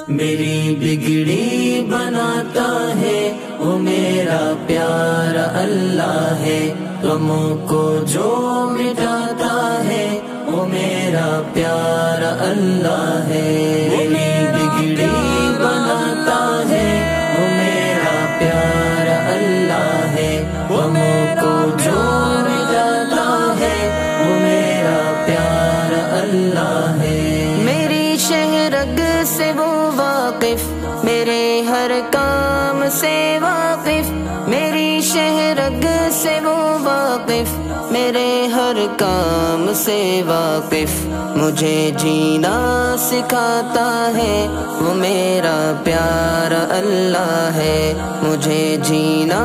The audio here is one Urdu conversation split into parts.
میری بگڑی بناتا ہے وہ میرا پیارا اللہ ہے، غموں کو جو مٹاتا ہے وہ میرا پیارا اللہ ہے۔ میری بگڑی بناتا ہے وہ میرا پیارا اللہ ہے، غموں کو جو مٹاتا ہے وہ میرا پیارا اللہ ہے۔ میری شہرگ سے وہ واقف، میرے ہر کام سے واقف، میری شہرگ سے وہ واقف، میرے ہر کام سے واقف، مجھے جینا سکھاتا ہے وہ میرا پیارا اللہ ہے، مجھے جینا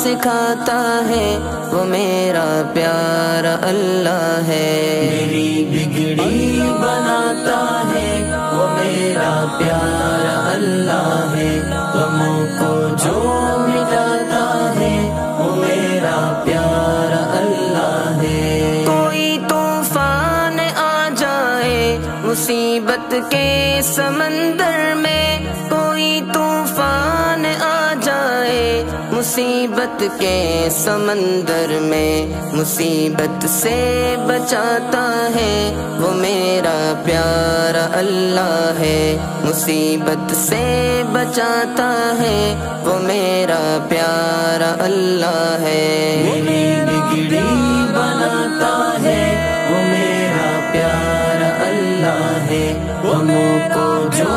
سکھاتا ہے وہ میرا پیارا اللہ ہے۔ میری بگڑی بناتا ہے وہ میرا پیارا اللہ ہے، غموں کو جو مٹاتا ہے وہ میرا پیارا اللہ ہے۔ کوئی طوفان آ جائے مصیبت کے سمندر میں، کوئی طوفان آ جائے مصیبت کے سمندر میں، مصیبت سے بچاتا ہے وہ میرا پیارا اللہ ہے، مصیبت سے بچاتا ہے وہ میرا پیارا اللہ ہے۔ میری بگڑی بناتا ہے وہ میرا پیارا اللہ ہے، غموں کو جو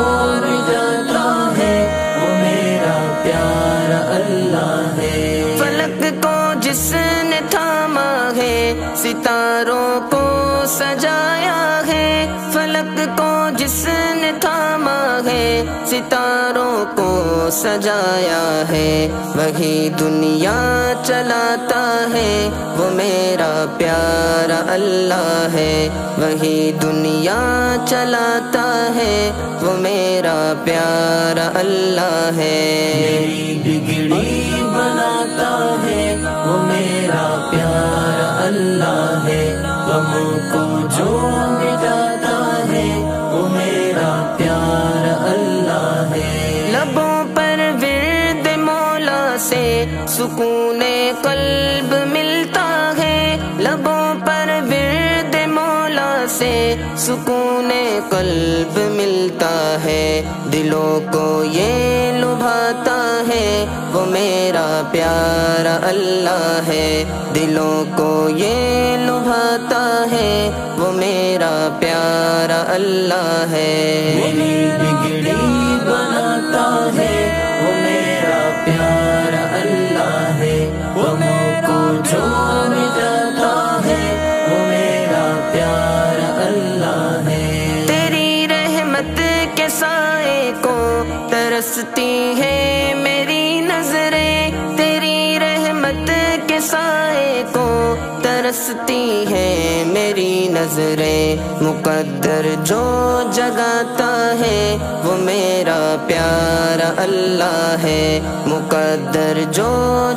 مٹاتا ہے وہ میرا پیارا اللہ ہے۔ فلک کو جس نے تھاما ہے ستاروں کو سجایا ہے، فلک کو جس نے تھاما ہے ستاروں کو سجایا ہے، وہی دنیا چلاتا ہے وہ میرا پیارا اللہ ہے، وہی دنیا چلاتا ہے وہ میرا پیارا اللہ ہے۔ میری بگڑی بناتا ہے وہ میرا پیارا اللہ ہے، غموں کو جو مٹاتا ہے وہ میرا پیارا اللہ ہے۔ لبوں پر ورد مولا سے سکون قلب ملتا ہے، لبوں پر ورد مولا سے سکون قلب ملتا ہے، دلوں کو یہ لبھاتا ہے وہ میرا پیارا اللہ ہے، دلوں کو یہ لبھاتا ہے وہ میرا پیارا اللہ ہے۔ میری بگڑی بناتا ہے وہ میرا پیارا اللہ ہے، غموں کو جو مٹاتا ہے وہ میرا پیارا اللہ ہے۔ تیری رحمت کے سائے کو ترستی ہے میری نظریں، تیری رحمت کے سائے کو ترستی ہے میری نظریں، مقدر جو جگاتا ہے وہ میرا پیارا اللہ ہے، مقدر جو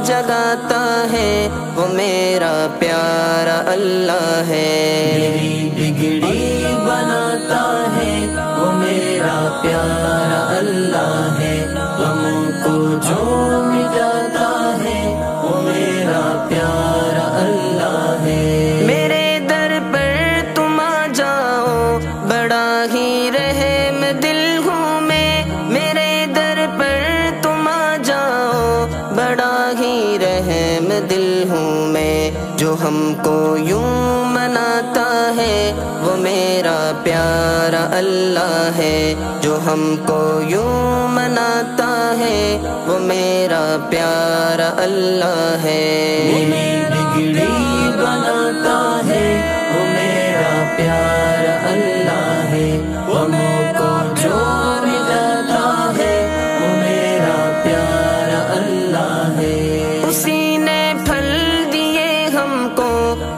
جگاتا ہے وہ میرا پیارا اللہ ہے۔ میری بگڑی بناتا ہے وہ میرا پیارا اللہ ہے، غموں کو جو مٹاتا ہے وہ میرا پیارا اللہ ہے۔ میرے در پر تم آ جاؤ بڑا ہی رحم دل ہوں میں، میرے در پر تم آ جاؤ بڑا ہی رحم دل ہوں میں، جو ہم کو یوں مناتا ہے وہ میرا پیارا اللہ ہے، جو ہم کو یوں مناتا ہے وہ میرا پیارا اللہ ہے۔ میری بگڑی بناتا ہے وہ میرا پیارا اللہ ہے، غموں کو جو مٹاتا ہے وہ میرا پیارا اللہ ہے۔ اسی نے پھل دیے ہم کو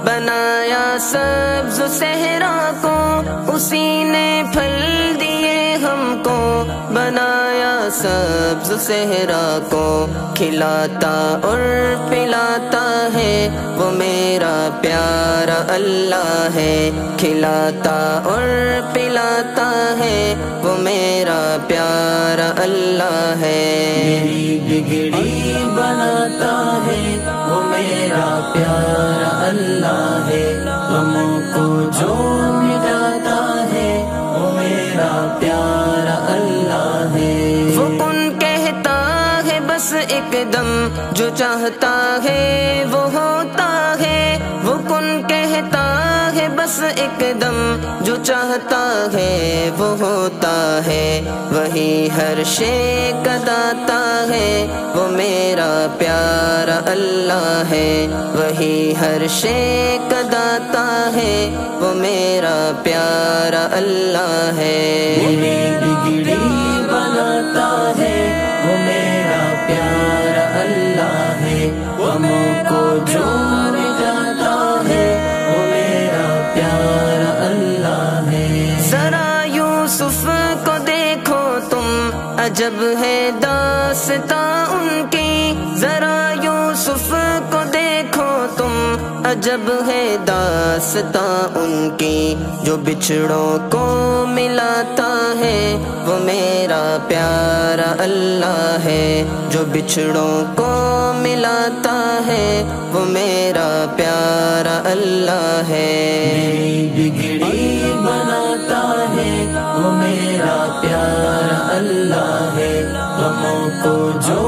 بنایا سبز صحرا کو، اسی نے پھل دیے ہم کو بنایا سبز صحرا کو کھلاتا اور پلاتا ہے، وہ میرا پیارا اللہ ہے، کھلاتا اور پلاتا ہے، وہ میرا پیارا اللہ ہے۔ میری بگڑی بناتا ہے، وہ میرا پیارا اللہ ہے، غموں کو جو مٹاتا ہے، وہ میرا پیارا اللہ ہے۔ وہ کن کہتا ہے بس ایک دم، جو چاہتا ہے وہ ہوتا ہے، وہ کن کہتا ہے بس ایک دم، جو چاہتا ہے وہ ہوتا ہے، وہی ہر شے کا داتا ہے، وہ میرا پیارا اللہ ہے، وہی ہر شے کا داتا ہے، وہ میرا پیارا اللہ ہے۔ میری بگڑی بناتا ہے، وہ میرا پیارا اللہ ہے، غموں کو جو مٹاتا ہے، وہ میرا پیارا اللہ ہے۔ ذرا یوسف کو دیکھو تم، عجب ہے داستاں ان کی، ذرا یوسف کو دیکھو تم، عجب ہے داستاں ان کی، جو بچھڑوں کو ملاتا ہے، وہ میرا پیارا اللہ ہے، جو بچھڑوں کو ملاتا ہے، وہ میرا پیارا اللہ ہے۔ میری بگڑی بناتا ہے، وہ میرا پیارا اللہ ہے، غموں کو جو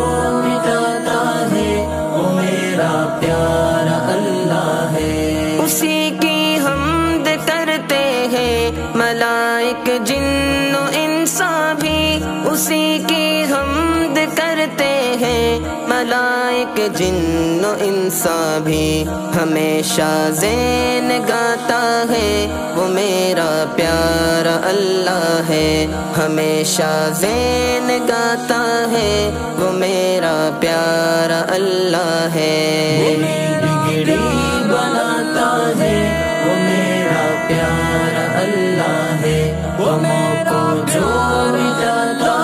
مٹاتا ہے، وہ میرا پیارا اللہ ہے۔ اسی کی حمد کرتے ہیں ملائک جن و انسان بھی، اسی کی حمد کرتے ہیں ملائک جن و انسان بھی، ہمیشہ زین گاتا ہے، وہ میرا پیارا اللہ ہے، ہمیشہ زین گاتا ہے، وہ میرا پیارا اللہ ہے۔ میری بگڑی بناتا ہے، وہ میرا پیارا اللہ ہے، غموں کو جو مٹاتا